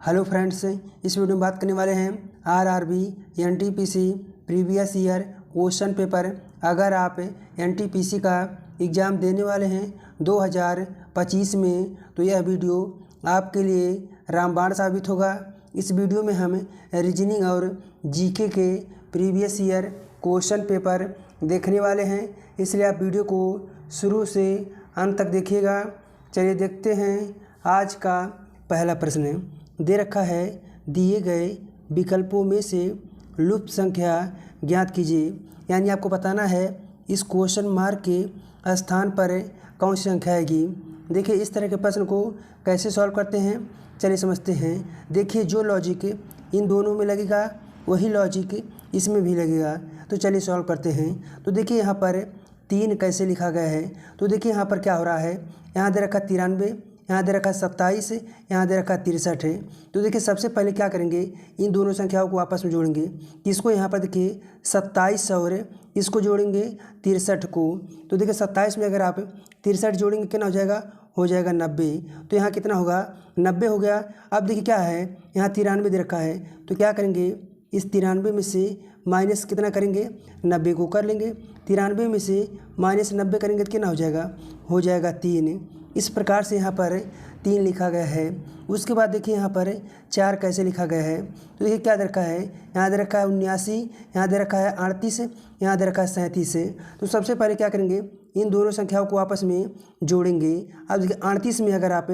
Hello friends, इस video में बात करने वाले हैं RRB NTPC previous year question paper. अगर आप एनटीपीसी का एग्ज़ाम देने वाले हैं 2025 में तो यह वीडियो आपके लिए रामबाण साबित होगा। इस वीडियो में हम रीजनिंग और जीके के प्रीवियस ईयर क्वेश्चन पेपर देखने वाले हैं, इसलिए आप वीडियो को शुरू से अंत तक देखिएगा। चलिए देखते हैं आज का पहला प्रश्न। दे रखा है, दिए गए विकल्पों में से लुप्त संख्या ज्ञात कीजिए। यानी आपको बताना है इस क्वेश्चन मार्क के स्थान पर कौन सी संख्या आएगी। देखिए इस तरह के प्रश्न को कैसे सॉल्व करते हैं, चलिए समझते हैं। देखिए जो लॉजिक इन दोनों में लगेगा वही लॉजिक इसमें भी लगेगा, तो चलिए सॉल्व करते हैं। तो देखिए यहाँ पर 3 कैसे लिखा गया है, तो देखिए यहाँ पर क्या हो रहा है। यहाँ दे रखा 93, यहाँ दे रखा 27, यहाँ दे रखा 63 है। तो देखिए सबसे पहले क्या करेंगे, इन दोनों संख्याओं को आपस में जोड़ेंगे। किसको, यहाँ पर देखिए 27 और इसको जोड़ेंगे 63 को। तो देखिए 27 में अगर आप 63 जोड़ेंगे कितना हो जाएगा, हो जाएगा 90। तो यहाँ कितना होगा, 90 हो गया। अब देखिए क्या है, यहाँ 93 दे रखा है, तो क्या करेंगे, इस 93 में से माइनस कितना करेंगे, 90 को कर लेंगे। 93 में से माइनस 90 करेंगे तो कितना हो जाएगा, हो जाएगा 3। इस प्रकार से यहाँ पर 3 लिखा गया है। उसके बाद देखिए यहाँ पर 4 कैसे लिखा गया है। तो देखिए क्या दे रखा है, यहाँ दे रखा है 79, यहाँ दे रखा है 38, यहाँ दे रखा है 37। तो सबसे पहले क्या करेंगे, इन दोनों संख्याओं को आपस में जोड़ेंगे। अब देखिए 38 में अगर आप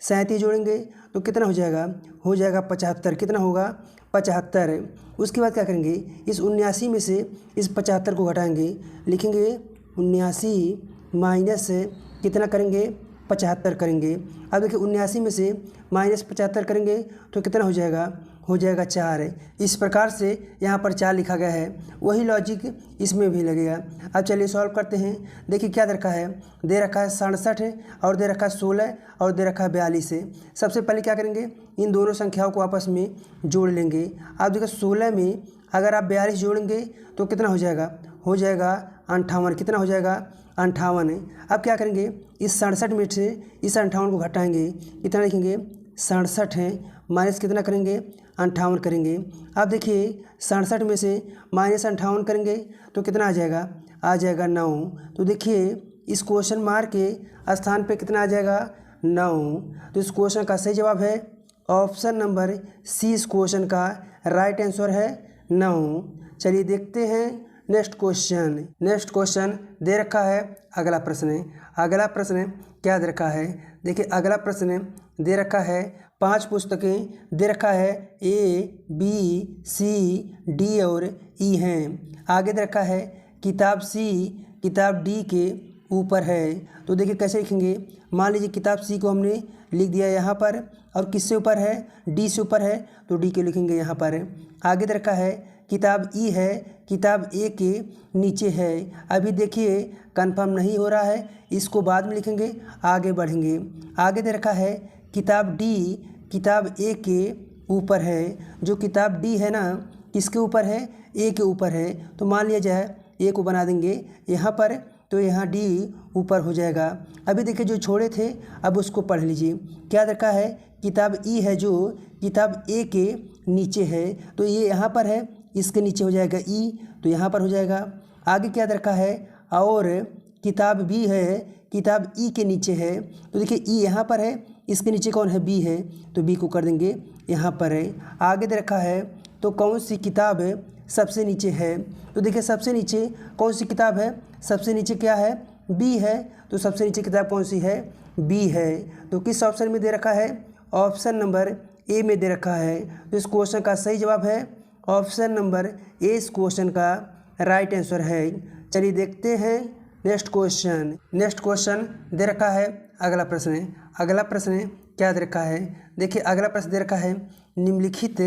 37 जोड़ेंगे तो कितना हो जाएगा, हो जाएगा 75। कितना होगा, 75। उसके बाद क्या करेंगे, इस 79 में से इस 75 को घटाएंगे, लिखेंगे 79 माइनस कितना करेंगे, 75 करेंगे। अब देखिए 79 में से माइनस 75 करेंगे तो कितना हो जाएगा, हो जाएगा 4। इस प्रकार से यहाँ पर 4 लिखा गया है, वही लॉजिक इसमें भी लगेगा। अब चलिए सॉल्व करते हैं। देखिए क्या दे रखा है, दे रखा है 67 और दे रखा है 16 और दे रखा है 42। सबसे पहले क्या करेंगे, इन दोनों संख्याओं को आपस में जोड़ लेंगे। अब देखिए 16 में अगर आप 42 जोड़ेंगे तो कितना हो जाएगा, हो जाएगा 58। कितना हो जाएगा, 58। अब क्या करेंगे, इस 67 में से इस 58 को घटाएंगे, कितना लिखेंगे 67 है, माइनस कितना करेंगे, 58 करेंगे। अब देखिए 67 में से माइनस 58 करेंगे तो कितना आ जाएगा, आ जाएगा 9। तो देखिए इस क्वेश्चन मार्क के स्थान पे कितना आ जाएगा, 9। तो इस क्वेश्चन का सही जवाब है ऑप्शन नंबर सी। इस क्वेश्चन का राइट आंसर है 9। चलिए देखते हैं नेक्स्ट क्वेश्चन दे रखा है। अगला प्रश्न क्या दे रखा है। देखिए अगला प्रश्न दे रखा है 5 पुस्तकें दे रखा है, ए बी सी डी और ई हैं। आगे दे रखा है किताब सी किताब डी के ऊपर है। तो देखिए कैसे लिखेंगे, मान लीजिए किताब सी को हमने लिख दिया यहाँ पर, और किससे ऊपर है, डी से ऊपर है, तो डी के लिखेंगे यहाँ पर। आगे दे रखा है किताब ई है, किताब ए के नीचे है। अभी देखिए कंफर्म नहीं हो रहा है, इसको बाद में लिखेंगे, आगे बढ़ेंगे। आगे दे रखा है किताब डी किताब ए के ऊपर है। जो किताब डी है ना, किसके ऊपर है, ए के ऊपर है। तो मान लिया जाए ए को बना देंगे यहाँ पर, तो यहाँ डी ऊपर हो जाएगा। अभी देखिए जो छोड़े थे अब उसको पढ़ लीजिए। क्या रखा है, किताब ई है जो किताब ए के नीचे है, तो ये यहाँ पर है, इसके नीचे हो जाएगा ई, तो यहाँ पर हो जाएगा। आगे क्या रखा है, और किताब बी है, किताब ई के नीचे है। तो देखिए ई यहाँ पर है, इसके नीचे कौन है, बी है, तो बी को कर देंगे यहाँ पर है। आगे दे रखा है तो कौन सी किताब सबसे नीचे है। तो देखिए सबसे नीचे कौन सी किताब है, सबसे नीचे क्या है, बी है। तो सबसे नीचे किताब कौन सी है, बी है। तो किस ऑप्शन में दे रखा है, ऑप्शन नंबर ए में दे रखा है। तो इस क्वेश्चन का सही जवाब है ऑप्शन नंबर ए। इस क्वेश्चन का राइट आंसर है। चलिए देखते हैं नेक्स्ट क्वेश्चन दे रखा है। अगला प्रश्न क्या दे रखा है। देखिए अगला प्रश्न दे रखा है, निम्नलिखित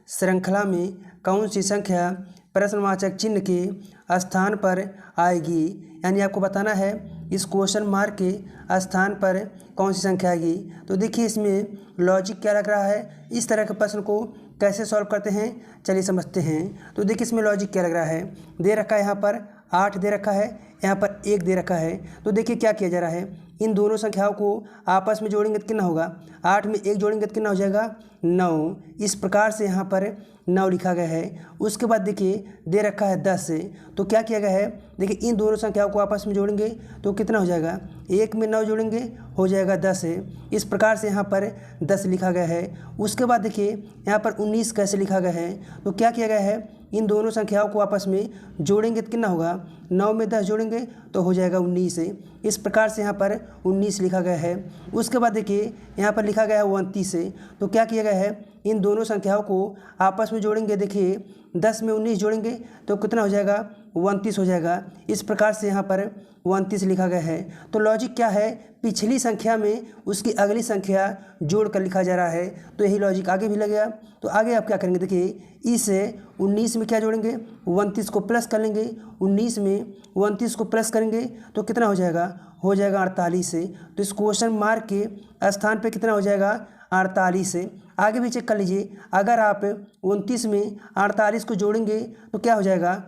श्रृंखला में कौन सी संख्या प्रश्नवाचक चिन्ह के स्थान पर आएगी। यानी आपको बताना है इस क्वेश्चन मार्क के स्थान पर कौन सी संख्या आएगी। तो देखिए इसमें लॉजिक क्या लग रहा है, इस तरह के प्रश्न को कैसे सॉल्व करते हैं, चलिए समझते हैं। तो देखिए इसमें लॉजिक क्या लग रहा है, दे रखा है यहाँ पर 8 दे रखा है, यहाँ पर 1 दे रखा है। तो देखिए क्या किया जा रहा है, इन दोनों संख्याओं को आपस में जोड़ेंगे तो कितना होगा, 8 में 1 जोड़ेंगे तो कितना हो जाएगा, 9। इस प्रकार से यहाँ पर 9 लिखा गया है। उसके बाद देखिए दे रखा है 10, तो क्या किया गया है, देखिए इन दोनों संख्याओं को आपस में जोड़ेंगे तो कितना हो जाएगा, 1 में 9 जोड़ेंगे हो जाएगा 10। इस प्रकार से यहाँ पर 10 लिखा गया है। उसके बाद देखिए यहाँ पर 19 कैसे लिखा गया है, तो क्या किया गया है, इन दोनों संख्याओं को आपस में जोड़ेंगे तो कितना होगा, 9 में 10 जोड़ेंगे तो हो जाएगा 19। इस प्रकार से यहाँ पर 19 लिखा गया है। उसके बाद देखिए यहाँ पर लिखा गया है 29, तो क्या किया गया है, इन दोनों संख्याओं को आपस में जोड़ेंगे। देखिए 10 में 19 जोड़ेंगे तो कितना हो जाएगा, 29 हो जाएगा। इस प्रकार से यहाँ पर 29 लिखा गया है। तो लॉजिक क्या है, पिछली संख्या में उसकी अगली संख्या जोड़ कर लिखा जा रहा है, तो यही लॉजिक आगे भी लगेगा। तो आगे आप क्या करेंगे, देखिए इस 19 में क्या जोड़ेंगे, 29 को प्लस कर लेंगे। 19 में 29 को प्लस करेंगे तो कितना हो जाएगा 48। तो इस क्वेश्चन मार्क के स्थान पे कितना हो जाएगा, 48। आगे भी चेक कर लीजिए, अगर आप 29 में 48 को जोड़ेंगे तो क्या हो जाएगा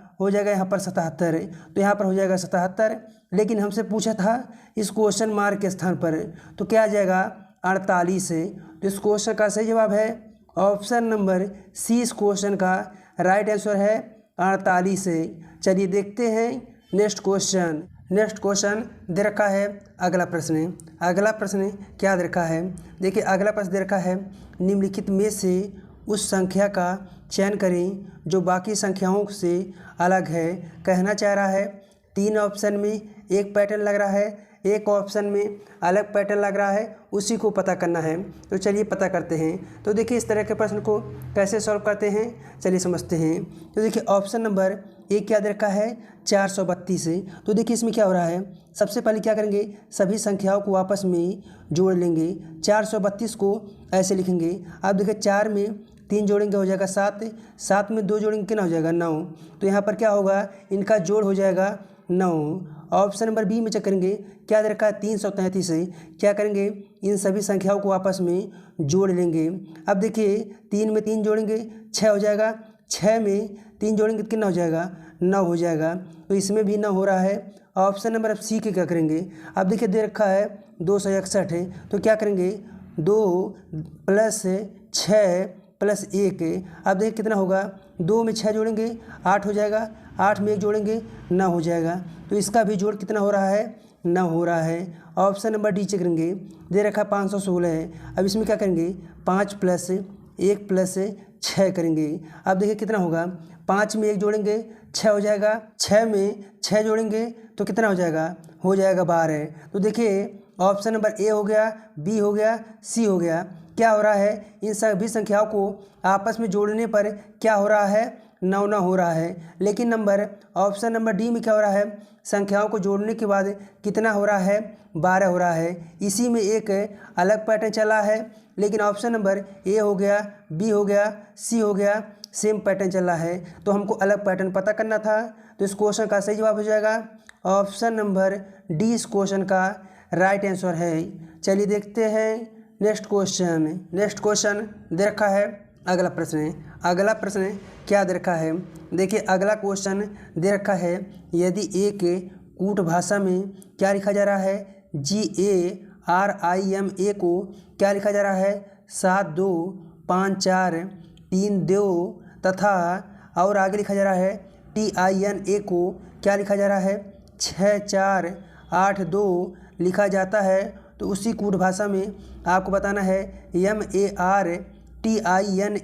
यहाँ पर 77। तो यहाँ पर हो जाएगा 77, लेकिन हमसे पूछा था इस क्वेश्चन मार्क के स्थान पर, तो क्या आ जाएगा 48। तो इस क्वेश्चन का सही जवाब है ऑप्शन नंबर सी। इस क्वेश्चन का राइट आंसर है 48। चलिए देखते हैं नेक्स्ट क्वेश्चन दे रखा है। अगला प्रश्न क्या दे रखा है, देखिए अगला प्रश्न दे रखा है, निम्नलिखित में से उस संख्या का चयन करें जो बाकी संख्याओं से अलग है। कहना चाह रहा है 3 ऑप्शन में एक पैटर्न लग रहा है, एक ऑप्शन में अलग पैटर्न लग रहा है, उसी को पता करना है। तो चलिए पता करते हैं। तो देखिए इस तरह के प्रश्न को कैसे सॉल्व करते हैं, चलिए समझते हैं। तो देखिए ऑप्शन नंबर एक क्या दे रखा है, 432। तो देखिए इसमें क्या हो रहा है, सबसे पहले क्या करेंगे, सभी संख्याओं को आपस में जोड़ लेंगे। 432 को ऐसे लिखेंगे। अब देखिए 4 में 3 जोड़ेंगे हो जाएगा 7, 7 में 2 जोड़ेंगे कितना हो जाएगा 9। तो यहाँ पर क्या होगा, इनका जोड़ हो जाएगा 9। ऑप्शन नंबर बी में चेक करेंगे, क्या दे रखा है 333। क्या करेंगे, इन सभी संख्याओं को आपस में जोड़ लेंगे। अब देखिए 3 में 3 जोड़ेंगे 6 हो जाएगा, 6 में 3 जोड़ेंगे तो कितना हो जाएगा 9 हो जाएगा। तो इसमें भी 9 हो रहा है। ऑप्शन नंबर अब सी के क्या करेंगे, अब देखिए दे रखा है 261 है, तो क्या करेंगे 2 + 6 + 1। अब देखिए कितना होगा, 2 में 6 जोड़ेंगे 8 हो जाएगा, 8 में 1 जोड़ेंगे 9 हो जाएगा। तो इसका भी जोड़ कितना हो रहा है, 9 हो रहा है। ऑप्शन नंबर डी चेक करेंगे, दे रखा 516 है। अब इसमें क्या करेंगे, 5 + 1 + 6 करेंगे। अब देखिए कितना होगा, 5 में 1 जोड़ेंगे 6 हो जाएगा, 6 में 6 जोड़ेंगे तो कितना हो जाएगा 12। तो देखिए ऑप्शन नंबर ए हो गया, बी हो गया, सी हो गया। क्या हो रहा है, इन सभी संख्याओं को आपस में जोड़ने पर क्या हो रहा है, 9 हो रहा है। लेकिन ऑप्शन नंबर डी में क्या हो रहा है, संख्याओं को जोड़ने के बाद कितना हो रहा है, 12 हो रहा है। इसी में एक अलग पैटर्न चला है, लेकिन ऑप्शन नंबर ए हो गया, बी हो गया, सी हो गया, सेम पैटर्न चल रहा है। तो हमको अलग पैटर्न पता करना था। तो इस क्वेश्चन का सही जवाब हो जाएगा ऑप्शन नंबर डी। इस क्वेश्चन का राइट आंसर है। चलिए देखते हैं नेक्स्ट क्वेश्चन दे रखा है। अगला प्रश्न क्या दे रखा है, देखिए अगला क्वेश्चन दे रखा है, यदि एक कूट भाषा में क्या लिखा जा रहा है, GARIMA को क्या लिखा जा रहा है, 7 2 5 4 3 2 तथा और आगे लिखा जा रहा है TINA को क्या लिखा जा रहा है, 6 4 8 2 लिखा जाता है। तो उसी कूट भाषा में आपको बताना है MARTINA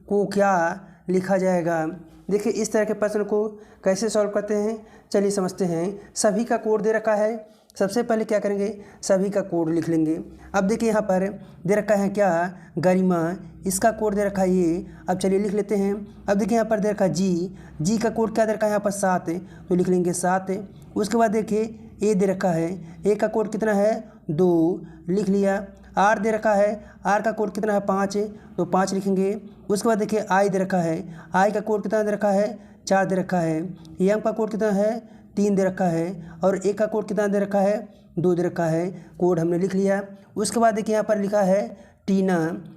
को क्या लिखा जाएगा। देखिए इस तरह के प्रश्न को कैसे सॉल्व करते हैं, चलिए समझते हैं। सभी का कोड दे रखा है, सबसे पहले क्या करेंगे, सभी का कोड लिख लेंगे। अब देखिए यहाँ पर दे रखा है क्या, गरिमा, इसका कोड दे रखा है ये। अब चलिए लिख लेते हैं। अब देखिए यहाँ पर दे रखा है जी का कोड क्या दे रखा है यहाँ पर 7, तो लिख लेंगे 7। उसके बाद देखिए ए दे रखा है, ए का कोड कितना है 2, लिख लिया। आर दे रखा है, आर का कोड कितना है 5, तो 5 लिखेंगे। उसके बाद देखिए आई दे रखा है, आई का कोड कितना दे रखा है 4 दे रखा है। एम का कोड कितना है 3 दे रखा है, और ए का कोड कितना दे रखा है 2 दे रखा है। कोड हमने लिख लिया। उसके बाद देखिए यहाँ पर लिखा है टीना।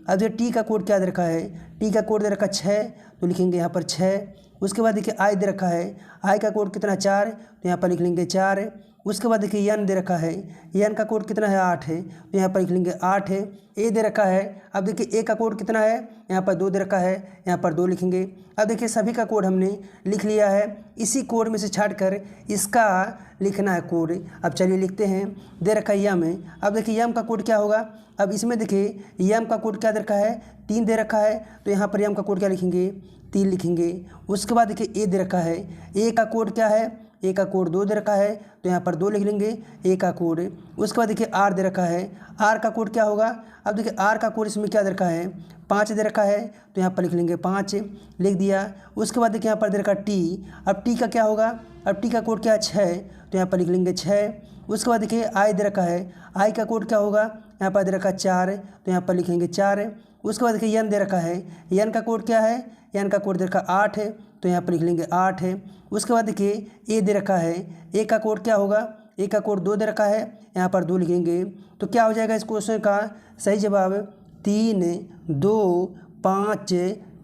अब जो टी का कोड क्या दे रखा है, टी का कोड दे रखा 6, तो लिखेंगे यहाँ पर 6। उसके बाद देखिए आई दे रखा है, आई का कोड कितना 4, तो यहाँ पर लिख लेंगे 4। उसके बाद देखिए n दे रखा है, n का कोड कितना है 8 है, तो यहाँ पर लिख लेंगे 8 है। a दे रखा है, अब देखिए a का कोड कितना है, यहाँ पर 2 दे रखा है, यहाँ पर 2 लिखेंगे। अब देखिए सभी का कोड हमने लिख लिया है, इसी कोड में से छाँटकर इसका लिखना है कोड। अब चलिए लिखते हैं। दे रखा है यम है, अब देखिए यम का कोड क्या होगा, अब इसमें देखिए यम का कोड क्या दे रखा है, 3 दे रखा है, तो यहाँ पर यम का कोड क्या लिखेंगे, 3 लिखेंगे। उसके बाद देखिए ए दे रखा है, ए का कोड क्या है, ए का कोड 2 दे रखा है, तो यहाँ पर 2 लिख लेंगे ए का कोड। उसके बाद देखिए आर दे रखा है, आर का कोड क्या होगा, अब देखिए आर का कोड इसमें क्या दे रखा है, 5 दे रखा है, तो यहाँ पर लिख लेंगे 5, लिख दिया। उसके बाद देखिए यहाँ पर दे रखा टी, अब टी का क्या होगा, अब टी का कोड क्या है 6, तो यहाँ पर लिख लेंगे 6। उसके बाद देखिए आई दे रखा है, आई का कोड क्या होगा, यहाँ पर दे रखा है 4, तो यहाँ पर लिखेंगे 4। उसके बाद देखिए एन दे रखा है, एन का कोड क्या है, एन का कोड दे रखा 8 है, तो यहाँ पर लिख लेंगे 8 है। उसके बाद देखिए ए दे रखा है, ए का कोड क्या होगा, ए का कोड 2 दे रखा है, यहाँ पर 2 लिखेंगे। तो क्या हो जाएगा इस क्वेश्चन का सही जवाब 3, 2, 5,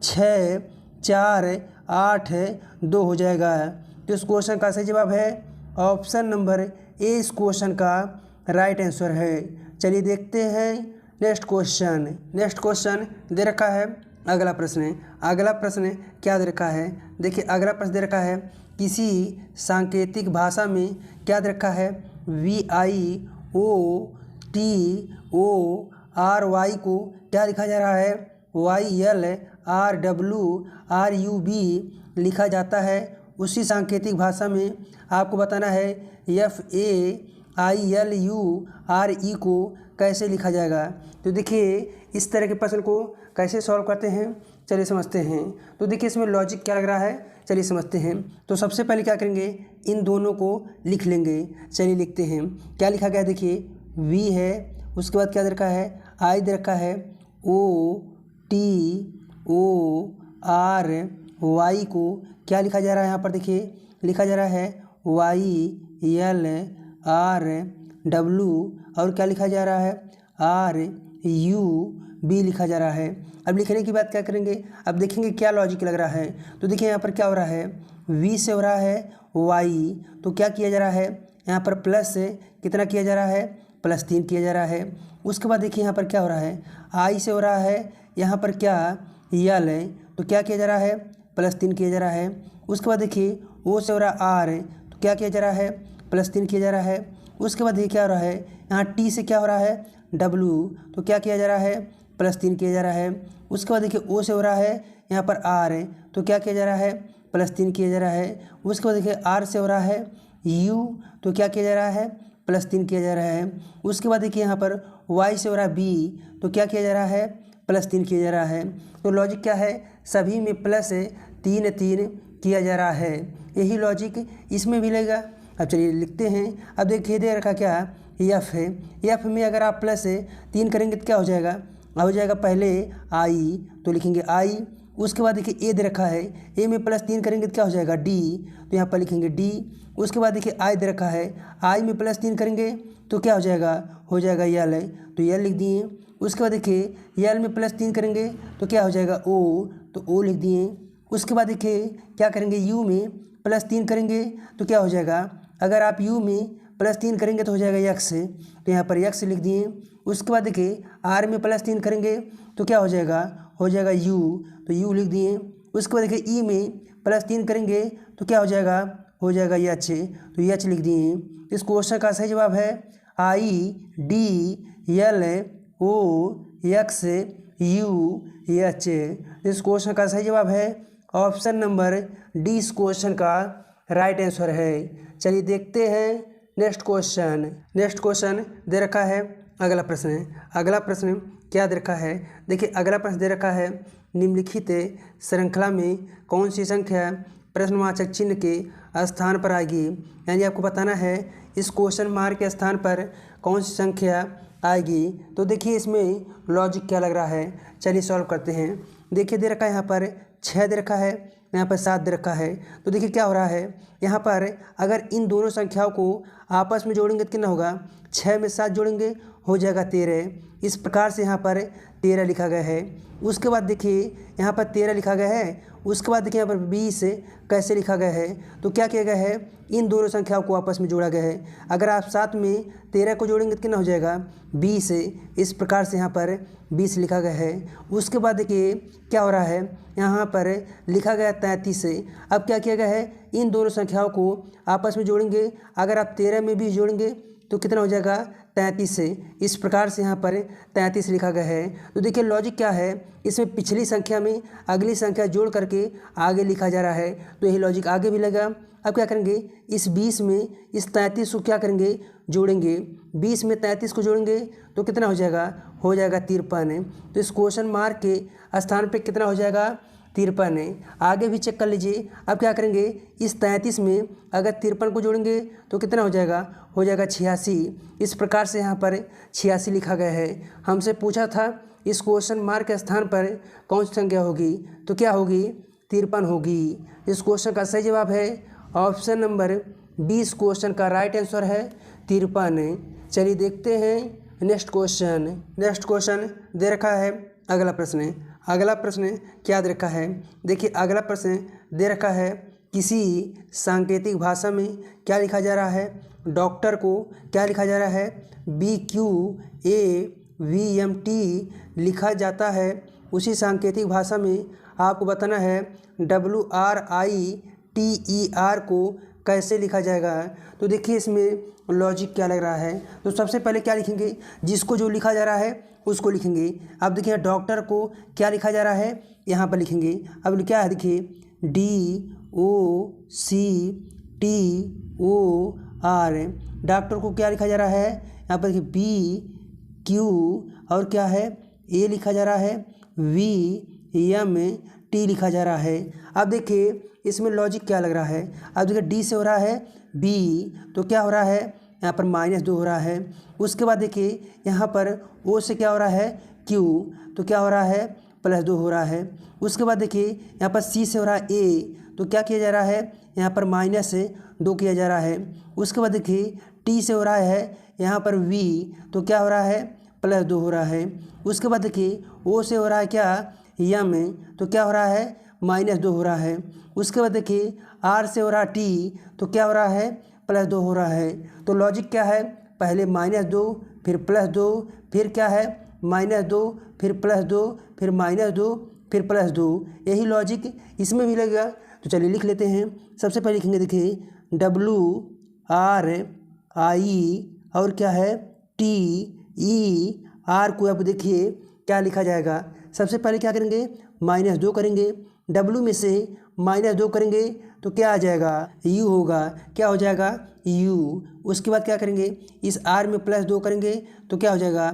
6, 4, 8, 2 हो जाएगा। तो इस क्वेश्चन का सही जवाब है ऑप्शन नंबर ए, इस क्वेश्चन का राइट आंसर है। चलिए देखते हैं नेक्स्ट क्वेश्चन। नेक्स्ट क्वेश्चन दे रखा है, अगला प्रश्न। अगला प्रश्न क्या दे रखा है, देखिए अगला प्रश्न दे रखा है, किसी सांकेतिक भाषा में क्या दे रखा है, VIOTORY को क्या लिखा जा रहा है, YLRWRUB लिखा जाता है। उसी सांकेतिक भाषा में आपको बताना है FAILURE को कैसे लिखा जाएगा। तो देखिए इस तरह के प्रश्न को कैसे सॉल्व करते हैं, चलिए समझते हैं। तो देखिए इसमें लॉजिक क्या लग रहा है, चलिए समझते हैं। तो सबसे पहले क्या करेंगे, इन दोनों को लिख लेंगे। चलिए लिखते हैं, क्या लिखा गया है, देखिए V है, उसके बाद क्या दे रखा है, I दे रखा है, OTORY को क्या लिखा जा रहा है, यहाँ पर देखिए लिखा जा रहा है YLRW और क्या लिखा जा रहा है RUB लिखा जा रहा है। अब लिखने की बात क्या करेंगे, अब देखेंगे क्या लॉजिक लग रहा है। तो देखिए यहाँ पर क्या हो रहा है, V से हो रहा है Y, तो क्या किया जा रहा है, यहाँ पर प्लस से कितना किया जा रहा है, +3 किया जा रहा है। उसके बाद देखिए यहाँ पर क्या हो रहा है, I से हो रहा है यहाँ पर क्या L है, तो क्या किया जा रहा है, +3 किया जा रहा है। उसके बाद देखिए O से हो रहा है R है, तो क्या किया जा रहा है, +3 किया जा रहा है। उसके बाद देखिए क्या हो रहा है, यहाँ T से क्या हो रहा है W, तो क्या किया जा रहा है, +3 किया जा रहा है। उसके बाद देखिए O से हो रहा है यहाँ पर R है, तो क्या किया जा रहा है, +3 किया जा रहा है। उसके बाद देखिए R से हो रहा है U, तो क्या किया जा रहा है, +3 किया जा रहा है। उसके बाद देखिए यहाँ पर Y से हो रहा है B, तो क्या किया जा रहा है, +3 किया जा रहा है। तो लॉजिक क्या है, सभी में +3 किया जा रहा है, यही लॉजिक इसमें भी लगेगा। अब चलिए लिखते हैं। अब देखिए दे रखा क्या F है, F में अगर आप +3 करेंगे तो क्या हो जाएगा, हो जाएगा पहले I, तो लिखेंगे I। उसके बाद देखिए A दे रखा है, A में +3 करेंगे तो क्या हो जाएगा D, तो यहाँ पर लिखेंगे D। उसके बाद देखिए I दे रखा है, I में +3 करेंगे तो क्या हो जाएगा L है, तो L लिख दिए। उसके बाद देखिए L में +3 करेंगे तो क्या हो जाएगा O, तो O लिख दिए। उसके बाद देखिए क्या करेंगे, U में +3 करेंगे तो क्या हो जाएगा, अगर आप U में +3 करेंगे तो हो जाएगा X, तो यहाँ पर X लिख दिए। उसके बाद देखिए R में +3 करेंगे तो क्या हो जाएगा U, तो U लिख दिए। उसके बाद देखिए E में +3 करेंगे तो क्या हो जाएगा H, तो H लिख दिए। इस क्वेश्चन का सही जवाब है IDLOXUH। इस क्वेश्चन का सही जवाब है ऑप्शन नंबर डी, इस क्वेश्चन का राइट आंसर है। चलिए देखते हैं नेक्स्ट क्वेश्चन। नेक्स्ट क्वेश्चन दे रखा है, अगला प्रश्न। अगला प्रश्न क्या दे रखा है, देखिए अगला प्रश्न दे रखा है, निम्नलिखित श्रृंखला में कौन सी संख्या प्रश्नवाचक चिन्ह के स्थान पर आएगी, यानी आपको बताना है इस क्वेश्चन मार्क के स्थान पर कौन सी संख्या आएगी। तो देखिए इसमें लॉजिक क्या लग रहा है, चलिए सॉल्व करते हैं। देखिए दे रखा है यहाँ पर 6 दे रखा है, यहाँ पर 7 दे रखा है। तो देखिए क्या हो रहा है, यहाँ पर अगर इन दोनों संख्याओं को आपस में जोड़ेंगे तो कितना होगा, 6 में 7 जोड़ेंगे हो जाएगा 13। इस प्रकार से यहाँ पर 13 लिखा गया है। उसके बाद देखिए यहाँ पर 13 लिखा गया है, उसके बाद देखिए यहाँ पर 20 कैसे लिखा गया है, तो क्या किया गया है, इन दोनों संख्याओं को आपस में जोड़ा गया है। अगर आप साथ में 13 को जोड़ेंगे तो कितना हो जाएगा 20। इस प्रकार से यहाँ पर 20 लिखा गया है। उसके बाद देखिए क्या हो रहा है, यहाँ पर लिखा गया 33। अब क्या किया गया है, इन दोनों संख्याओं को आपस में जोड़ेंगे। अगर आप 13 में भी जोड़ेंगे तो कितना हो जाएगा 33। इस प्रकार से यहाँ पर 33 लिखा गया है। तो देखिए लॉजिक क्या है, इसमें पिछली संख्या में अगली संख्या जोड़ करके आगे लिखा जा रहा है, तो यही लॉजिक आगे भी लगा। अब क्या करेंगे, इस 20 में इस 33 को क्या करेंगे, जोड़ेंगे। 20 में 33 को जोड़ेंगे तो कितना हो जाएगा 53। तो इस क्वेश्चन मार्क के स्थान पे कितना हो जाएगा 53। आगे भी चेक कर लीजिए। अब क्या करेंगे, इस 33 में अगर 53 को जोड़ेंगे तो कितना हो जाएगा 86। इस प्रकार से यहाँ पर 86 लिखा गया है। हमसे पूछा था इस क्वेश्चन मार्क के स्थान पर कौन सी संख्या होगी, तो क्या होगी 53 होगी। इस क्वेश्चन का सही जवाब है ऑप्शन नंबर 20। क्वेश्चन का राइट आंसर है 53। चलिए देखते हैं नेक्स्ट क्वेश्चन दे रखा है। अगला प्रश्न क्या दे रखा है, देखिए अगला प्रश्न दे रखा है, किसी सांकेतिक भाषा में क्या लिखा जा रहा है, डॉक्टर को क्या लिखा जा रहा है, BQAVMT लिखा जाता है। उसी सांकेतिक भाषा में आपको बताना है WRITER को कैसे लिखा जाएगा। तो देखिए इसमें लॉजिक क्या लग रहा है, तो सबसे पहले क्या लिखेंगे, जिसको जो लिखा जा रहा है उसको लिखेंगे। अब देखिए डॉक्टर को क्या लिखा जा रहा है, यहाँ पर लिखेंगे। अब क्या है देखिए DOCTOR, डॉक्टर को क्या लिखा जा रहा है, यहाँ पर देखिए BQ और क्या है A लिखा जा रहा है, VMT लिखा जा रहा है। अब देखिए इसमें लॉजिक क्या लग रहा है, अब देखिए D से हो रहा है B, तो क्या हो रहा है यहाँ पर -2 हो रहा है। उसके बाद देखिए यहाँ पर O से क्या हो रहा है Q, तो क्या हो रहा है +2 हो रहा है। उसके बाद देखिए यहाँ पर C से हो रहा है A, तो क्या किया जा रहा है यहाँ पर -2 किया जा रहा है। उसके बाद देखिए T से हो रहा है यहाँ पर V, तो क्या हो रहा है +2 हो रहा है। उसके बाद देखिए O से हो रहा है क्या M, तो क्या हो रहा है -2 हो रहा है। उसके बाद देखिए R से हो रहा T, तो क्या हो रहा है +2 हो रहा है। तो लॉजिक क्या है, पहले -2 फिर +2 फिर क्या है -2 फिर +2 फिर -2 फिर +2, यही लॉजिक इसमें भी लगेगा। तो चलिए लिख लेते हैं। सबसे पहले लिखेंगे देखिए WRI और क्या है TER को अब देखिए क्या लिखा जाएगा। सबसे पहले क्या करेंगे -2 करेंगे, W में से -2 करेंगे तो क्या आ जाएगा U होगा, क्या हो जाएगा U। उसके बाद क्या करेंगे, इस R में +2 करेंगे तो क्या हो जाएगा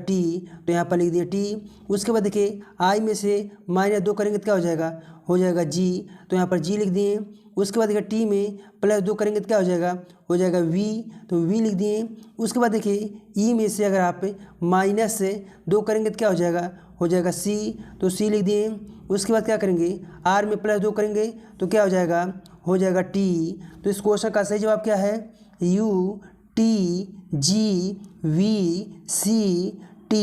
T, तो यहाँ पर लिख दिए T। उसके बाद देखिए I में से -2 करेंगे तो क्या हो जाएगा G, तो यहाँ पर G लिख दिए। उसके बाद देखिए T में +2 करेंगे तो क्या हो जाएगा V, तो V लिख दिए। उसके बाद देखिए E में से अगर आप -2 करेंगे तो क्या हो जाएगा C, तो C लिख दिए। उसके बाद क्या करेंगे R में +2 करेंगे तो क्या हो जाएगा T। तो इस क्वेश्चन का सही जवाब क्या है UTGVCT।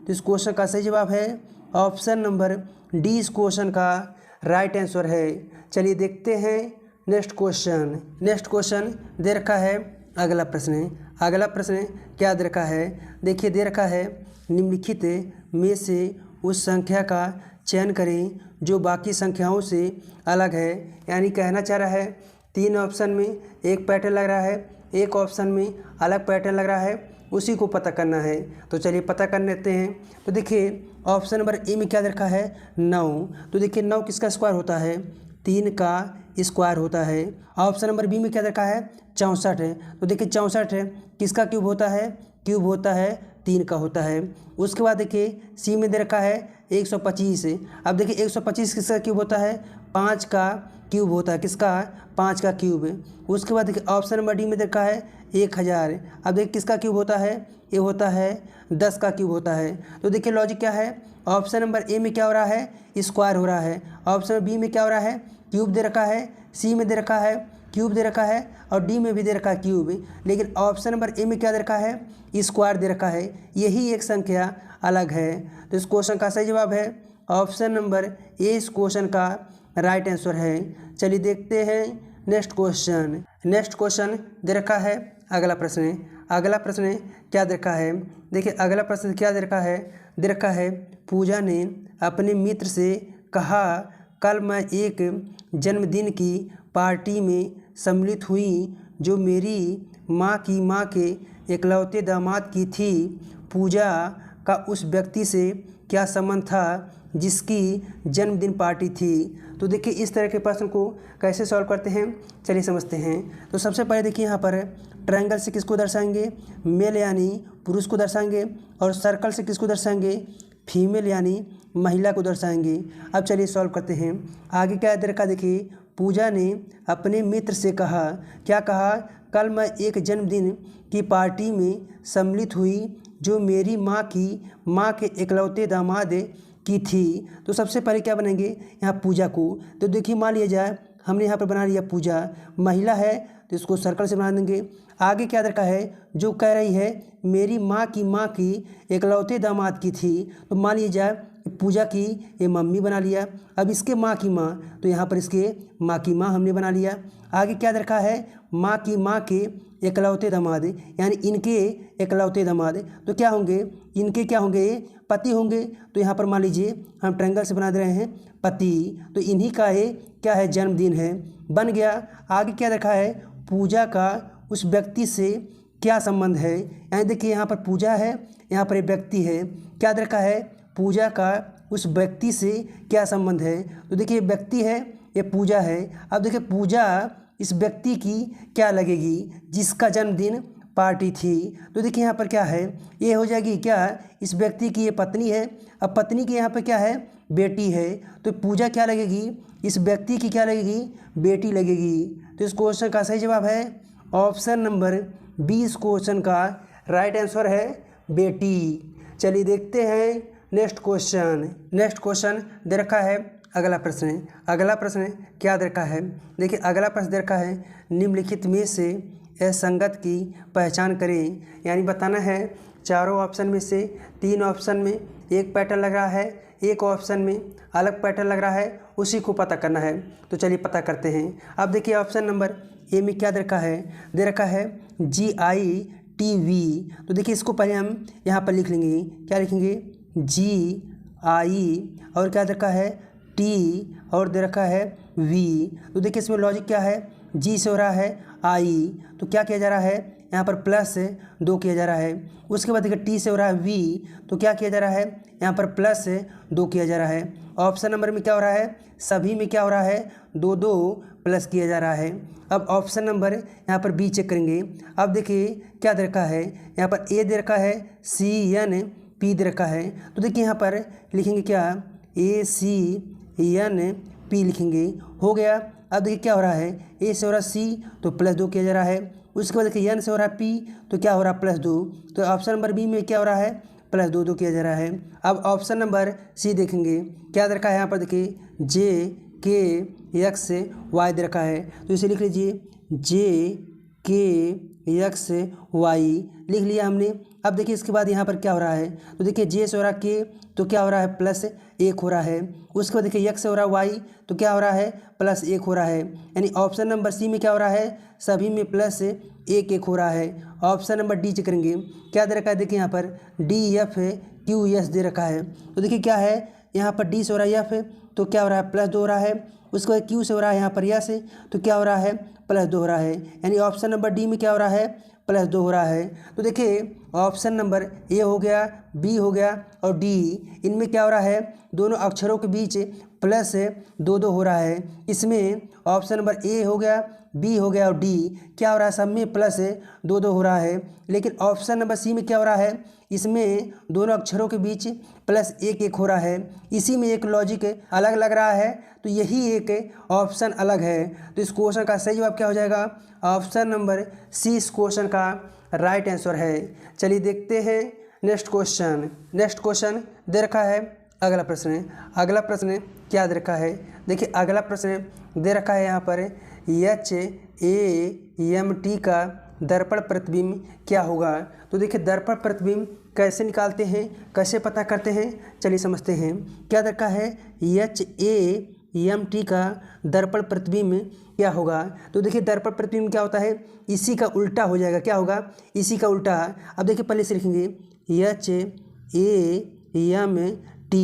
तो इस क्वेश्चन का सही जवाब है ऑप्शन नंबर D। इस क्वेश्चन का राइट आंसर है। चलिए देखते हैं नेक्स्ट क्वेश्चन दे रखा है। अगला प्रश्न क्या दे रखा है, देखिए दे रखा है निम्नलिखित में से उस संख्या का चयन करें जो बाकी संख्याओं से अलग है। यानी कहना चाह रहा है 3 ऑप्शन में एक पैटर्न लग रहा है, एक ऑप्शन में अलग पैटर्न लग रहा है, उसी को पता करना है। तो चलिए पता कर लेते हैं। तो देखिए ऑप्शन नंबर ए में क्या दे रखा है 9, तो देखिए 9 किसका स्क्वायर होता है 3 का स्क्वायर होता है। ऑप्शन नंबर बी में क्या दे रखा है 64 है, तो देखिए 64 किसका क्यूब होता है 3 का होता है। उसके बाद देखिए सी में दे रखा है 125। अब देखिए 125 किसका क्यूब होता है 5 का क्यूब होता है, किसका 5 का क्यूब। उसके बाद देखिए ऑप्शन नंबर डी में दे रखा है 1000। अब देखिए किसका क्यूब होता है, ये होता है 10 का क्यूब होता है। तो देखिए लॉजिक क्या है, ऑप्शन नंबर ए में क्या हो रहा है स्क्वायर हो रहा है, ऑप्शन बी में क्या हो रहा है क्यूब दे रखा है, सी में दे रखा है क्यूब दे रखा है और डी में भी दे रखा है क्यूब। लेकिन ऑप्शन नंबर ए में क्या दे रखा है स्क्वायर दे रखा है, यही एक संख्या अलग है। तो इस क्वेश्चन का सही जवाब है ऑप्शन नंबर ए इस क्वेश्चन का राइट आंसर है। चलिए देखते हैं नेक्स्ट क्वेश्चन। नेक्स्ट क्वेश्चन दे रखा है अगला प्रश्न। अगला प्रश्न क्या दे रखा है, देखिए अगला प्रश्न क्या दे रखा है पूजा ने अपने मित्र से कहा, कल मैं एक जन्मदिन की पार्टी में सम्मिलित हुई जो मेरी माँ के इकलौते दामाद की थी। पूजा का उस व्यक्ति से क्या संबंध था जिसकी जन्मदिन पार्टी थी। तो देखिए इस तरह के प्रश्न को कैसे सॉल्व करते हैं, चलिए समझते हैं। तो सबसे पहले देखिए यहाँ पर ट्रायंगल से किसको दर्शाएंगे, मेल यानी पुरुष को दर्शाएंगे, और सर्कल से किसको दर्शाएंगे, फीमेल यानी महिला को दर्शाएंगे। अब चलिए सॉल्व करते हैं। आगे क्या दे रखा, देखिए पूजा ने अपने मित्र से कहा, क्या कहा, कल मैं एक जन्मदिन की पार्टी में सम्मिलित हुई जो मेरी माँ के इकलौते दामाद की थी। तो सबसे पहले क्या बनाएंगे यहाँ पूजा को। तो देखिए मान लिया जाए हमने यहाँ पर बना लिया पूजा महिला है तो इसको सर्कल से बना देंगे। आगे क्या दरकार है, जो कह रही है मेरी माँ की इकलौते दामाद की थी, तो मान लिया जाए पूजा की ये मम्मी बना लिया। अब इसके माँ की माँ, तो यहाँ पर इसके माँ की माँ हमने बना लिया। आगे क्या दरकार है, माँ के इकलौते दामाद यानी इनके इकलौते दामाद, तो क्या होंगे, इनके क्या होंगे, पति होंगे। तो यहाँ पर मान लीजिए हम ट्रायंगल से बना दे रहे हैं पति, तो इन्हीं का ये क्या है, जन्मदिन है, बन गया। आगे क्या रखा है, पूजा का उस व्यक्ति से क्या संबंध है, यानी देखिए यहाँ पर पूजा है, यहाँ पर एक व्यक्ति है, क्या रखा है, पूजा का उस व्यक्ति से क्या संबंध है। तो देखिए व्यक्ति है, ये पूजा है। अब देखिए पूजा इस व्यक्ति की क्या लगेगी, जिसका जन्मदिन पार्टी थी। तो देखिए यहाँ पर क्या है, ये हो जाएगी क्या, इस व्यक्ति की ये पत्नी है। अब पत्नी की यहाँ पर क्या है, बेटी है, तो पूजा क्या लगेगी, इस व्यक्ति की क्या लगेगी, बेटी लगेगी। तो इस क्वेश्चन का सही जवाब है ऑप्शन नंबर बी। इस क्वेश्चन का राइट आंसर है बेटी। चलिए देखते हैं नेक्स्ट क्वेश्चन। नेक्स्ट क्वेश्चन दे रखा है अगला प्रश्न। अगला प्रश्न क्या दे रखा है, देखिए अगला प्रश्न दे रखा है निम्नलिखित में से असंगत की पहचान करें, यानी बताना है चारों ऑप्शन में से 3 ऑप्शन में एक पैटर्न लग रहा है, एक ऑप्शन में अलग पैटर्न लग रहा है, उसी को पता करना है। तो चलिए पता करते हैं। अब देखिए ऑप्शन नंबर ए में क्या दे रखा है GITV। तो देखिए इसको पहले हम यहाँ पर लिख लेंगे, क्या लिखेंगे, GI और क्या दे रखा है T और दे रखा है V। तो देखिए इसमें लॉजिक क्या है, G से हो रहा है I, तो क्या किया जा रहा है, यहाँ पर प्लस 2 किया जा रहा है। उसके बाद देखिए T से हो रहा है V, तो क्या किया जा रहा है, यहाँ पर प्लस 2 किया जा रहा है। ऑप्शन नंबर में क्या हो रहा है, सभी में क्या हो रहा है, 2 प्लस किया जा रहा है। अब ऑप्शन नंबर यहाँ पर बी चेक करेंगे। अब देखिए क्या दे रखा है, यहाँ पर ए दे रखा है, CNP दे रखा है। तो देखिए यहाँ पर लिखेंगे क्या, ACNP लिखेंगे, हो गया। अब देखिए क्या हो रहा है, ए से हो रहा है C, तो प्लस 2 किया जा रहा है। उसके बाद देखिए एन से हो रहा है P, तो क्या हो रहा है, प्लस 2। तो ऑप्शन नंबर बी में क्या हो रहा है, प्लस 2 किया जा रहा है। अब ऑप्शन नंबर सी देखेंगे, क्या दे रखा है, यहाँ पर देखिए JKXY दे रखा है, तो इसे लिख लीजिए JKXY लिख लिया हमने। अब देखिए इसके बाद यहाँ पर क्या हो रहा है, तो देखिए J से हो रहा है K, तो क्या हो रहा है, प्लस 1 हो रहा है। उसके बाद देखिए X से हो रहा है Y, तो क्या हो रहा है, प्लस 1 हो रहा है। यानी ऑप्शन नंबर सी में क्या हो रहा है, सभी में प्लस 1 हो रहा है। ऑप्शन नंबर डी चेक करेंगे, क्या दे रखा है, देखिए यहाँ पर DFQS दे रखा है। तो देखिए क्या है, यहाँ पर डी से हो रहा है F, तो क्या हो रहा है, प्लस 2 हो रहा है। उसके बाद क्यू से हो रहा है यहाँ पर यस, तो क्या हो रहा है, प्लस 2 हो रहा है। यानी ऑप्शन नंबर डी में क्या हो रहा है, प्लस 2 हो रहा है। तो देखिए ऑप्शन नंबर ए हो गया, बी हो गया और डी, इनमें क्या हो रहा है, दोनों अक्षरों के बीच प्लस 2 हो रहा है। इसमें ऑप्शन नंबर ए हो गया, बी हो गया और डी क्या हो रहा है, सब में प्लस 2 हो रहा है। लेकिन ऑप्शन नंबर सी में क्या हो रहा है, इसमें दोनों अक्षरों के बीच प्लस 1 हो रहा है। इसी में एक लॉजिक अलग लग रहा है, तो यही एक ऑप्शन अलग है। तो इस क्वेश्चन का सही जवाब क्या हो जाएगा, ऑप्शन नंबर सी इस क्वेश्चन का राइट आंसर है। चलिए देखते हैं नेक्स्ट क्वेश्चन। नेक्स्ट क्वेश्चन दे रखा है अगला प्रश्न। अगला प्रश्न क्या दे रखा है, देखिए अगला प्रश्न दे रखा है यहाँ पर HAMT का दर्पण प्रतिबिंब क्या होगा। तो देखिए दर्पण प्रतिबिंब कैसे निकालते हैं, कैसे पता करते हैं, चलिए समझते हैं। क्या रखा है, HAMT का दर्पण प्रतिबिंब क्या होगा। तो देखिए दर्पण प्रतिबिंब क्या होता है, इसी का उल्टा हो जाएगा। क्या होगा, इसी का उल्टा। अब देखिए पहले से लिखेंगे HAMT।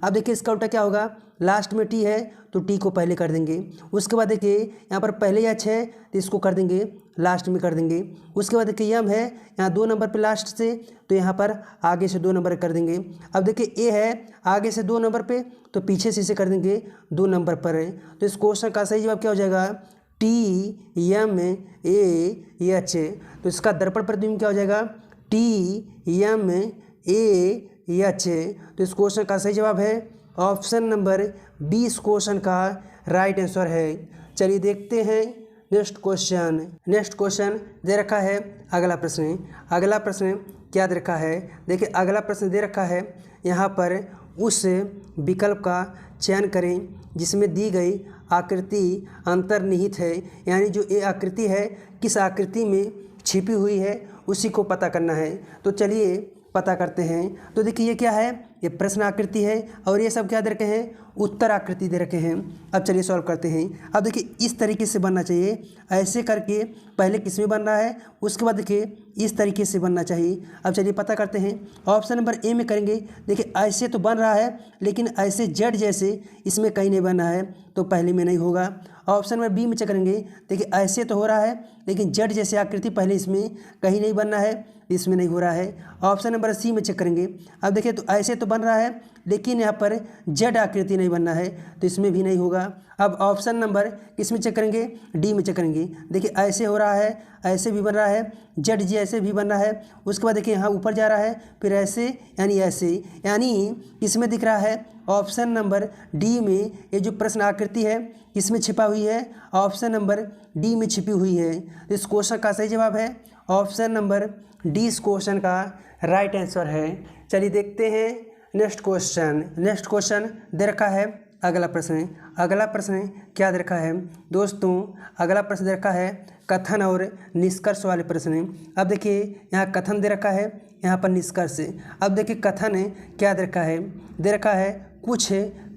अब देखिए इसका उल्टा क्या होगा, लास्ट में टी है तो टी को पहले कर देंगे। उसके बाद देखिए यहाँ पर पहले H है तो इसको कर देंगे लास्ट में कर देंगे। उसके बाद देखिए यम है यहाँ 2 नंबर पे लास्ट से, तो यहाँ पर आगे से 2 नंबर कर देंगे। अब देखिए ए है आगे से 2 नंबर पे, तो पीछे से इसे कर देंगे 2 नंबर पर है। तो इस क्वेश्चन का सही जवाब क्या हो जाएगा, TMAH। तो इसका दर्पण प्रतिबिंब क्या हो जाएगा, TMAH। तो इस क्वेश्चन का सही जवाब है ऑप्शन नंबर 20 क्वेश्चन का राइट आंसर है। चलिए देखते हैं नेक्स्ट क्वेश्चन दे रखा है। अगला प्रश्न क्या दे रखा है, देखिए अगला प्रश्न दे रखा है। यहाँ पर उस विकल्प का चयन करें जिसमें दी गई आकृति अंतर्निहित है, यानी जो ये आकृति है किस आकृति में छिपी हुई है उसी को पता करना है। तो चलिए पता करते हैं। तो देखिए ये क्या है, ये प्रश्न आकृति है और ये सब क्या दे रखे हैं, उत्तर आकृति दे रखे हैं। अब चलिए सॉल्व करते हैं। अब देखिए इस तरीके से बनना चाहिए, ऐसे करके पहले किस में बन रहा है, उसके बाद देखिए इस तरीके से बनना चाहिए। अब चलिए पता करते हैं। ऑप्शन नंबर ए में करेंगे। देखिए ऐसे तो बन रहा है लेकिन ऐसे जेड जैसे इसमें कहीं नहीं बना है, तो पहले में नहीं होगा। ऑप्शन नंबर बी में चेक करेंगे। देखिए ऐसे तो हो रहा है लेकिन जेड जैसे आकृति पहले इसमें कहीं नहीं बनना है, इसमें नहीं हो रहा है। ऑप्शन नंबर सी में चेक करेंगे। अब देखिए तो ऐसे तो बन रहा है लेकिन यहाँ पर जेड आकृति नहीं बनना है, तो इसमें भी नहीं होगा। अब ऑप्शन नंबर किस में चेक करेंगे, डी में चेक करेंगे। देखिए ऐसे हो रहा है, ऐसे भी बन रहा है, जेड जी ऐसे भी बन रहा है। उसके बाद देखिए यहाँ ऊपर जा रहा है, फिर ऐसे यानी ऐसे, यानी इसमें दिख रहा है ऑप्शन नंबर डी में ये जो प्रश्न आकृति है किसमें छिपा हुई है, ऑप्शन नंबर डी में छिपी हुई है। इस क्वेश्चन का सही जवाब है ऑप्शन नंबर डी। इस क्वेश्चन का राइट आंसर है। चलिए देखते हैं नेक्स्ट क्वेश्चन दे रखा है। अगला प्रश्न क्या दे रखा है दोस्तों, अगला प्रश्न दे रखा है कथन और निष्कर्ष वाले प्रश्न। अब देखिए यहाँ कथन दे रखा है, यहाँ पर निष्कर्ष। अब देखिए कथन क्या दे रखा है कुछ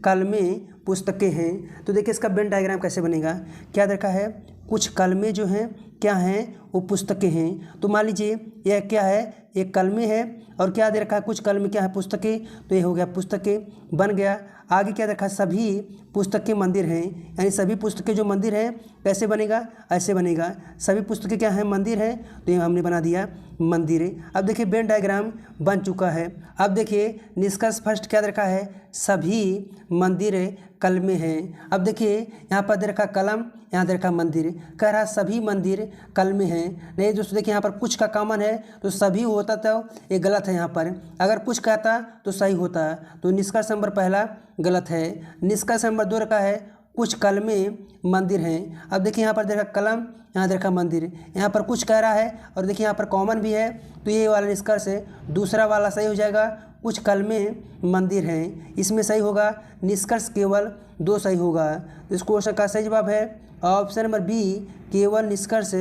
कलमें पुस्तकें हैं। तो देखिए इसका वेन डायग्राम कैसे बनेगा। क्या दे रखा है, कुछ कलमें जो हैं क्या हैं, वो पुस्तकें हैं। तो मान लीजिए यह क्या है, एक कलमे है और क्या दे रखा है, कुछ कलमें क्या है, पुस्तकें। तो ये हो गया पुस्तकें बन गया। आगे क्या देखा, सभी पुस्तकें मंदिर हैं, यानी सभी पुस्तकें जो मंदिर हैं कैसे बनेगा, ऐसे बनेगा। सभी पुस्तकें क्या हैं, मंदिर हैं, तो ये हमने बना दिया मंदिर। अब देखिए वेन डायग्राम बन चुका है। अब देखिए निष्कर्ष फर्स्ट क्या दे रखा है, सभी मंदिर कलमे हैं। अब देखिए यहाँ पर दे रखा कलम, यहाँ दे रखा मंदिर, कह रहा सभी मंदिर कलमे हैं। नहीं दोस्तों देखिए यहाँ पर कुछ का कॉमन है तो सभी होता तो ये गलत है। यहाँ पर अगर कुछ कहता तो सही होता, तो निष्कर्ष नंबर पहला गलत है। निष्कर्ष नंबर 2 रखा है कुछ कलमे मंदिर हैं। अब देखिए यहाँ पर देखा कलम, यहाँ देखा मंदिर, यहाँ पर कुछ कह रहा है और देखिए यहाँ पर कॉमन भी है, तो ये वाला निष्कर्ष है। दूसरा वाला सही हो जाएगा, कुछ कलमे मंदिर हैं, इसमें सही होगा। निष्कर्ष केवल 2 सही होगा। तो इस क्वेश्चन का सही जवाब है ऑप्शन नंबर बी, केवल निष्कर्ष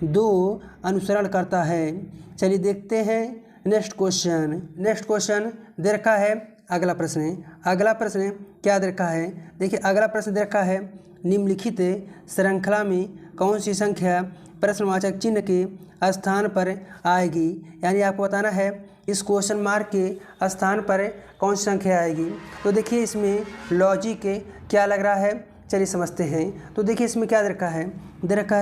2 अनुसरण करता है। चलिए देखते हैं नेक्स्ट क्वेश्चन दे रखा है। अगला प्रश्न क्या दे रखा है, देखिए अगला प्रश्न दे रखा है निम्नलिखित श्रृंखला में कौन सी संख्या प्रश्नवाचक चिन्ह के स्थान पर आएगी। यानी आपको बताना है इस क्वेश्चन मार्क के स्थान पर कौन सी संख्या आएगी। तो देखिए इसमें लॉजिक क्या लग रहा है, चलिए समझते हैं। तो देखिए इसमें क्या दे रखा है,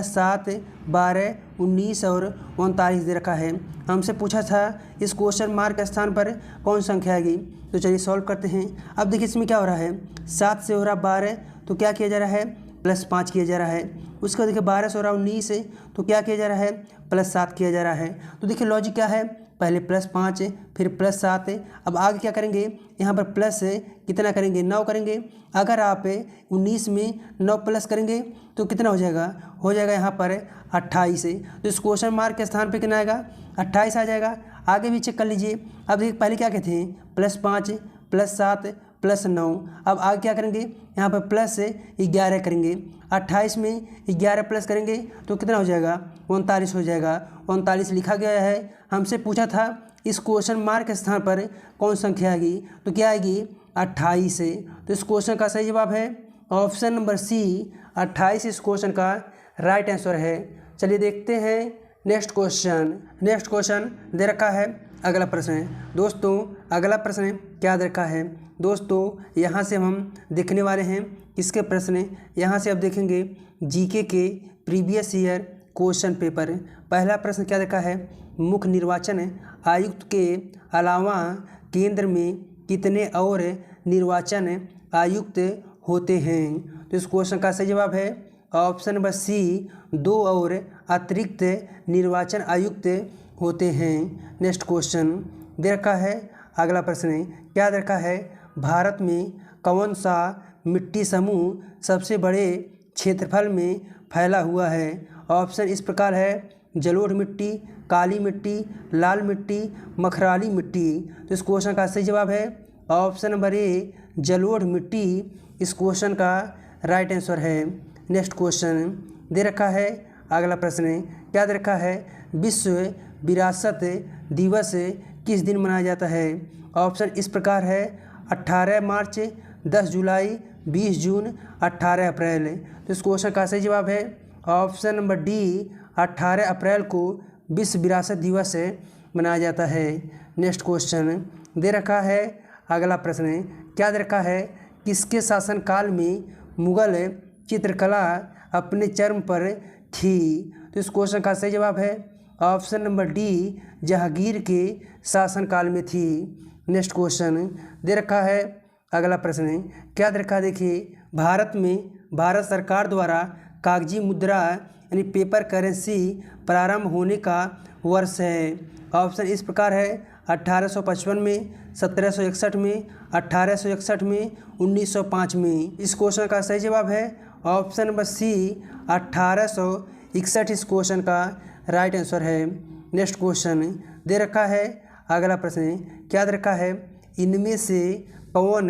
7, 12, 19 और 39 दे रखा है। हमसे पूछा था इस क्वेश्चन मार्क के स्थान पर कौन संख्या आएगी। तो चलिए सॉल्व करते हैं। अब देखिए इसमें क्या हो रहा है, 7 से हो रहा 12, तो क्या किया जा रहा है, +5 किया जा रहा है। उसके बाद देखिए 12 से हो रहा 19, तो क्या किया जा रहा है, +7 किया जा रहा है। तो देखिए लॉजिक क्या है, पहले +5 फिर +7। अब आगे क्या करेंगे, यहाँ पर प्लस कितना करेंगे, 9 करेंगे। अगर आप 19 में 9 प्लस करेंगे तो कितना हो जाएगा यहाँ पर 28। तो इस क्वेश्चन मार्क के स्थान पे कितना आएगा, 28 आ जाएगा। आगे भी चेक कर लीजिए। अब देखिए पहले क्या कहते हैं, +5 +7 +9। अब आगे क्या करेंगे, यहाँ पर +11 करेंगे। 28 में 11 प्लस करेंगे तो कितना हो जाएगा, 39 हो जाएगा। 39 लिखा गया है। हमसे पूछा था इस क्वेश्चन मार्क के स्थान पर कौन संख्या आएगी, तो क्या आएगी 28 है। तो इस क्वेश्चन का सही जवाब है ऑप्शन नंबर सी 28 इस क्वेश्चन का राइट आंसर है। चलिए देखते हैं नेक्स्ट क्वेश्चन दे रखा है। अगला प्रश्न है दोस्तों, अगला प्रश्न क्या दे रखा है दोस्तों, यहाँ से हम देखने वाले हैं किसके प्रश्न, यहाँ से अब देखेंगे जीके के प्रीवियस ईयर क्वेश्चन पेपर। पहला प्रश्न क्या देखा है, मुख्य निर्वाचन आयुक्त के अलावा केंद्र में कितने और निर्वाचन आयुक्त होते हैं। तो इस क्वेश्चन का सही जवाब है ऑप्शन नंबर सी 2 और अतिरिक्त निर्वाचन आयुक्त होते हैं। नेक्स्ट क्वेश्चन दे रखा है। अगला प्रश्न क्या दे रखा है, भारत में कौन सा मिट्टी समूह सबसे बड़े क्षेत्रफल में फैला हुआ है। ऑप्शन इस प्रकार है, जलोढ़ मिट्टी, काली मिट्टी, लाल मिट्टी, मखराली मिट्टी। तो इस क्वेश्चन का सही जवाब है ऑप्शन नंबर ए जलोढ़ मिट्टी इस क्वेश्चन का राइट आंसर है। नेक्स्ट क्वेश्चन दे रखा है। अगला प्रश्न क्या दे रखा है, विश्व विरासत दिवस किस दिन मनाया जाता है। ऑप्शन इस प्रकार है, 18 मार्च, 10 जुलाई, 20 जून, 18 अप्रैल। तो इस क्वेश्चन का सही जवाब है ऑप्शन नंबर डी 18 अप्रैल को विश्व विरासत दिवस मनाया जाता है। नेक्स्ट क्वेश्चन दे रखा है। अगला प्रश्न क्या दे रखा है, किसके शासनकाल में मुगल चित्रकला अपने चरम पर थी। तो इस क्वेश्चन का सही जवाब है ऑप्शन नंबर डी जहांगीर के शासनकाल में थी। नेक्स्ट क्वेश्चन दे रखा है। अगला प्रश्न क्या दे रखा है, देखिए भारत में भारत सरकार द्वारा कागजी मुद्रा यानी पेपर करेंसी प्रारंभ होने का वर्ष है। ऑप्शन इस प्रकार है, 1855 में, 1761 में, 1861 में, 1905 में। इस क्वेश्चन का सही जवाब है ऑप्शन नंबर सी 1861 इस क्वेश्चन का राइट आंसर है। नेक्स्ट क्वेश्चन दे रखा है। अगला प्रश्न क्या दे रखा है, इनमें से कौन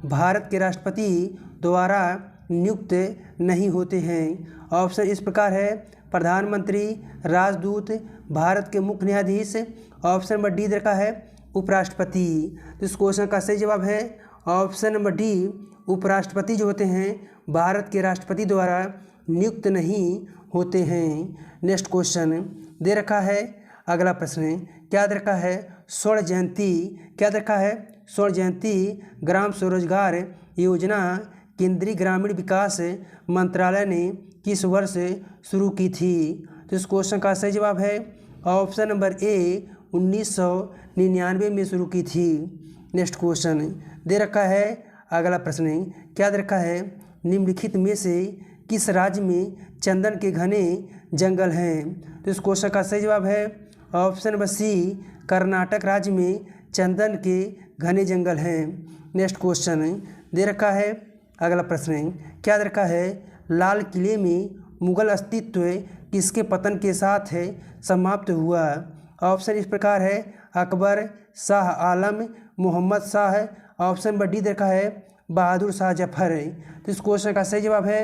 भारत के राष्ट्रपति द्वारा नियुक्त नहीं होते हैं। ऑप्शन इस प्रकार है, प्रधानमंत्री, राजदूत, भारत के मुख्य न्यायाधीश। ऑप्शन नंबर डी दे रखा है उपराष्ट्रपति। तो इस क्वेश्चन का सही जवाब है ऑप्शन नंबर डी उपराष्ट्रपति जो होते हैं भारत के राष्ट्रपति द्वारा नियुक्त नहीं होते हैं। नेक्स्ट क्वेश्चन दे रखा है। अगला प्रश्न क्या दे रखा है, स्वर्ण जयंती क्या दे रखा है, स्वर्ण जयंती ग्राम स्वरोजगार योजना केंद्रीय ग्रामीण विकास मंत्रालय ने किस वर्ष शुरू की थी। तो इस क्वेश्चन का सही जवाब है ऑप्शन नंबर ए 1999 में शुरू की थी। नेक्स्ट क्वेश्चन दे रखा है। अगला प्रश्न क्या दे रखा है, निम्नलिखित में से किस राज्य में चंदन के घने जंगल हैं। तो इस क्वेश्चन का सही जवाब है ऑप्शन नंबर सी कर्नाटक राज्य में चंदन के घने जंगल हैं। नेक्स्ट क्वेश्चन दे रखा है। अगला प्रश्न क्या दे रखा है, लाल किले में मुगल अस्तित्व किसके पतन के साथ समाप्त हुआ। ऑप्शन इस प्रकार है, Akbar, Shah Alam, Mohammad Shah. Option number D दे रखा है बहादुर शाह जफर। तो इस क्वेश्चन का सही जवाब है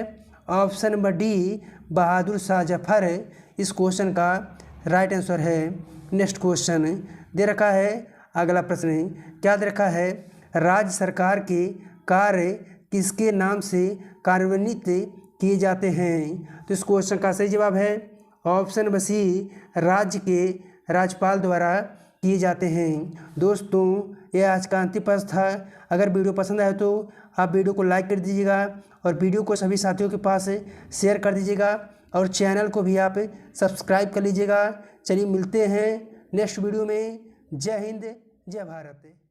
option number D Bahadur Shah Zafar इस क्वेश्चन का राइट आंसर है। नेक्स्ट क्वेश्चन दे रखा है। अगला प्रश्न क्या दे रखा है, राज्य सरकार के कार्य किसके नाम से कार्यान्वित किए जाते हैं। तो इस क्वेश्चन का सही जवाब है ऑप्शन नंबर सी राज्य के राज्यपाल द्वारा किए जाते हैं। दोस्तों यह आज का अंतिम प्रश्न था। अगर वीडियो पसंद आए तो आप वीडियो को लाइक कर दीजिएगा और वीडियो को सभी साथियों के पास शेयर कर दीजिएगा और चैनल को भी आप सब्सक्राइब कर लीजिएगा। चलिए मिलते हैं नेक्स्ट वीडियो में। जय हिंद, जय भारत।